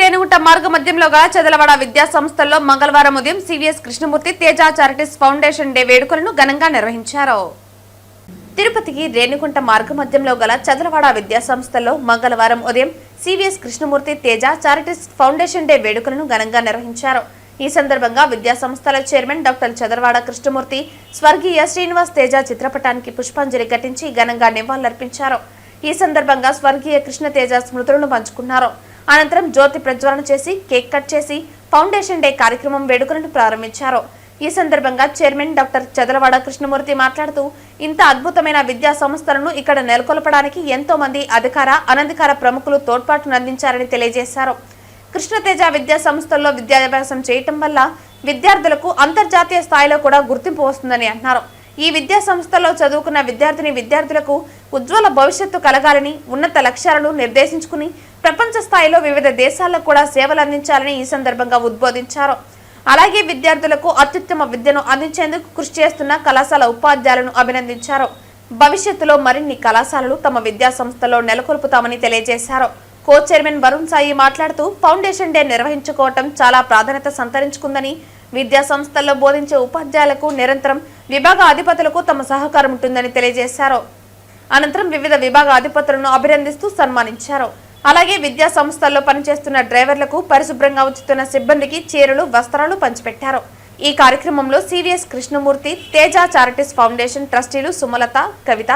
రేణుగుంట మార్గ మధ్యంలో గల చదలవాడ విద్యా సంస్థల్లో మంగళవారం ఉదయం CVS Krishnamurthy Teja charities foundation day వేడుకలను ఘనంగా నిర్వహించారు. తిరుపతికి రేణుగుంట మార్గ మధ్యంలో గల చదలవాడ విద్యా సంస్థల్లో మంగళవారం ఉదయం CVS Krishnamurthy Teja charities foundation day వేడుకలను ఘనంగా నిర్వహించారు. ఈ సందర్భంగా విద్యా సంస్థల చైర్మన్ డాక్టర్ చదలవాడ కృష్ణమూర్తి స్వర్గీయ శ్రీనివాస్ తేజ చిత్రపటానికి పుష్పాంజలి ఘటించి ఘనంగా నివాళులర్పించారు. ఈ సందర్భంగా స్వర్గీయ కృష్ణ తేజ స్మృతులను పంచుకున్నారు. అనంతరం జ్యోతి ప్రజ్వలన చేసి కేక్ కట్ చేసి ఫౌండేషన్ డే కార్యక్రమం వేడుకలను ప్రారంభించారు. ఈ సందర్భంగా చైర్మన్ డాక్టర్ చదలవాడ కృష్ణమూర్తి మాట్లాడుతూ ఇంత అద్భుతమైన విద్యా సంస్థలను ఇక్కడ నెలకొల్పడానికి ఎంతో మంది అధికార అనధికార ప్రముఖులు తోడ్పాటునందించారని తెలియజేశారు. కృష్ణతేజ విద్యా సంస్థల్లో విద్యాభ్యాసం చేయటం వల్ల విద్యార్థులకు అంతర్జాతీయ స్థాయిలో కూడా గుర్తింపు వస్తుందని అన్నారు. ఈ విద్యా సంస్థల్లో చదువుకున్న విద్యార్థులకు ఉజ్వల భవిష్యత్తు కలగాలని ఉన్నత లక్ష్యాలను నిర్దేశించుకుని ప్రపంచ స్థాయిలో వివిధ దేశాలకు కూడా సేవలు అందించాలని ఈ సందర్భంగా ఉద్బోధించారు. అలాగే విద్యార్థులకు అత్యుత్తమ విద్యను అందించేందుకు కృషి చేస్తున్న కళాశాల ఉపాధ్యాయులను అభినందించారు. భవిష్యత్తులో మరిన్ని కళాశాలలు తమ విద్యా సంస్థల్లో నెలకొల్పుతామని తెలియజేశారు. కో చైర్మన్ వరుణ్ సాయి మాట్లాడుతూ ఫౌండేషన్ డే నిర్వహించుకోవటం చాలా ప్రాధాన్యత సంతరించుకుందని, విద్యా సంస్థల్లో బోధించే ఉపాధ్యాయులకు నిరంతరం విభాగ అధిపతులకు తమ సహకారం ఉంటుందని తెలియజేశారు. అనంతరం వివిధ విభాగ అధిపతులను అభినందిస్తూ సన్మానించారు. అలాగే విద్యా సంస్థల్లో పనిచేస్తున్న డ్రైవర్లకు పరిశుభ్రంగా ఉంచుతున్న సిబ్బందికి చీరలు వస్త్రాలు పంచిపెట్టారు. ఈ కార్యక్రమంలో CVS Krishnamurthy Teja charities foundation ట్రస్టీలు సుమలత, కవిత,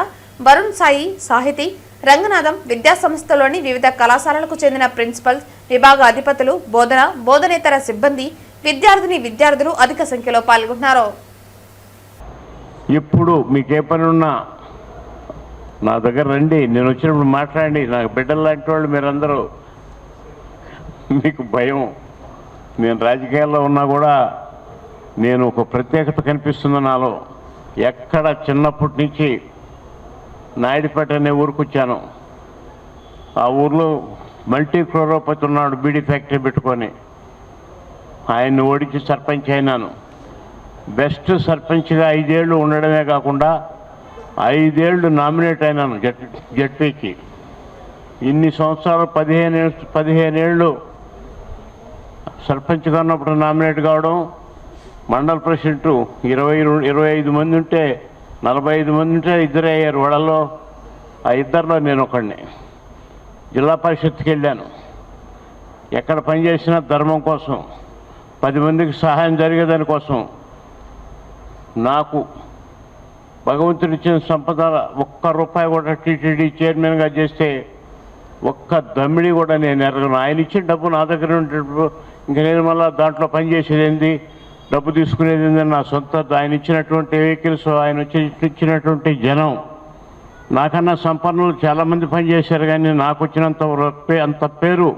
వరుణ్ సాయి, సాహితి, రంగనాథం, విద్యా సంస్థలోని వివిధ కళాశాలలకు చెందిన ప్రిన్సిపల్స్, విభాగ అధిపతులు, బోధనేతర సిబ్బంది, విద్యార్థులు అధిక సంఖ్యలో పాల్గొన్నారు. ఇప్పుడు మీకే పని ఉన్నా నా దగ్గర రండి, నేను వచ్చినప్పుడు మాట్లాడండి. నాకు బిడ్డలు లాంటి వాళ్ళు మీరందరూ. మీకు భయం, నేను రాజకీయాల్లో ఉన్నా కూడా నేను ఒక ప్రత్యేకత కనిపిస్తుంది నాలో. ఎక్కడ చిన్నప్పటి నుంచి నాయుడుపేట అనే ఊరికి వచ్చాను. ఆ ఊర్లో మల్టీ క్రోరోపతి ఉన్నాడు, బీడీ ఫ్యాక్టరీ పెట్టుకొని. ఆయన్ని ఓడించి సర్పంచ్ అయినాను. బెస్ట్ సర్పంచ్గా 5 ఏళ్ళు ఉండడమే కాకుండా 5 ఏళ్ళు నామినేట్ అయినాను జడ్పీకి. ఇన్ని సంవత్సరాలు 15 ఏళ్ళు సర్పంచ్గా ఉన్నప్పుడు నామినేట్ కావడం, మండల ప్రెసిడెంట్ 25 మంది ఉంటే 45 మంది ఉంటే 2 అయ్యారు. వాళ్ళలో ఆ 2లో నేను ఒకడిని. జిల్లా పరిషత్కి వెళ్ళాను. ఎక్కడ పనిచేసినా ధర్మం కోసం, 10 మందికి సహాయం జరిగేదానికోసం. నాకు భగవంతుడు ఇచ్చిన సంపద ₹1 కూడా టీటీడీ చైర్మన్గా చేస్తే ఒక్క దమ్మిడి కూడా నేను ఎరగను. ఆయన ఇచ్చిన డబ్బు నా దగ్గర ఉండేటప్పుడు ఇంక నేను మళ్ళీ దాంట్లో పనిచేసేది ఏంది, డబ్బు తీసుకునేది ఏందని నా సొంత. ఆయన ఇచ్చినటువంటి వెహికల్స్, ఆయన ఇచ్చినటువంటి జనం, నాకన్నా సంపన్నులు చాలామంది పనిచేశారు. కానీ నాకు వచ్చినంత అంత పేరు,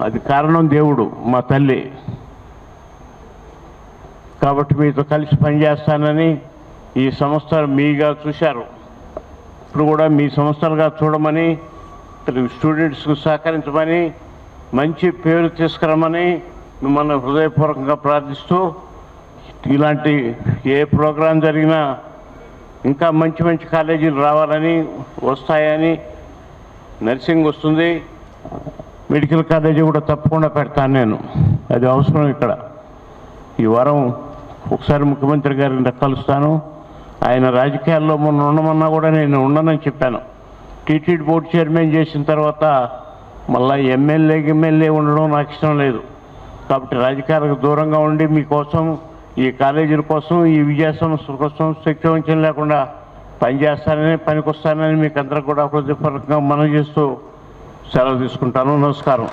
అది కారణం దేవుడు, మా తల్లి. కాబట్టి మీతో కలిసి పనిచేస్తానని ఈ సంస్థ మీగా చూశారు. ఇప్పుడు కూడా మీ సంస్థలుగా చూడమని, స్టూడెంట్స్కు సహకరించమని, మంచి పేరు తీసుకురమ్మని మిమ్మల్ని హృదయపూర్వకంగా ప్రార్థిస్తూ, ఇలాంటి ఏ ప్రోగ్రాం జరిగినా ఇంకా మంచి మంచి కాలేజీలు రావాలని, వస్తాయని. నర్సింగ్ వస్తుంది, మెడికల్ కాలేజీ కూడా తప్పకుండా పెడతాను నేను. అది అవసరం. ఇక్కడ ఈ వారం ఒకసారి ముఖ్యమంత్రి గారిని కలుస్తాను. ఆయన రాజకీయాల్లో మొన్న ఉండమన్నా కూడా నేను ఉండనని చెప్పాను. టీటీడీ బోర్డు చైర్మన్ చేసిన తర్వాత మళ్ళీ ఎమ్మెల్యే ఉండడం నాకు ఇష్టం లేదు. కాబట్టి రాజకీయాలకు దూరంగా ఉండి మీకోసం, ఈ కాలేజీల కోసం, ఈ విద్యా సంస్థల కోసం శక్తివంచన లేకుండా పనిచేస్తానని, పనికొస్తానని మీకు అందరూ కూడా హృదయపూర్వకంగా మనవి చేస్తూ సెలవు తీసుకుంటాను. నమస్కారం.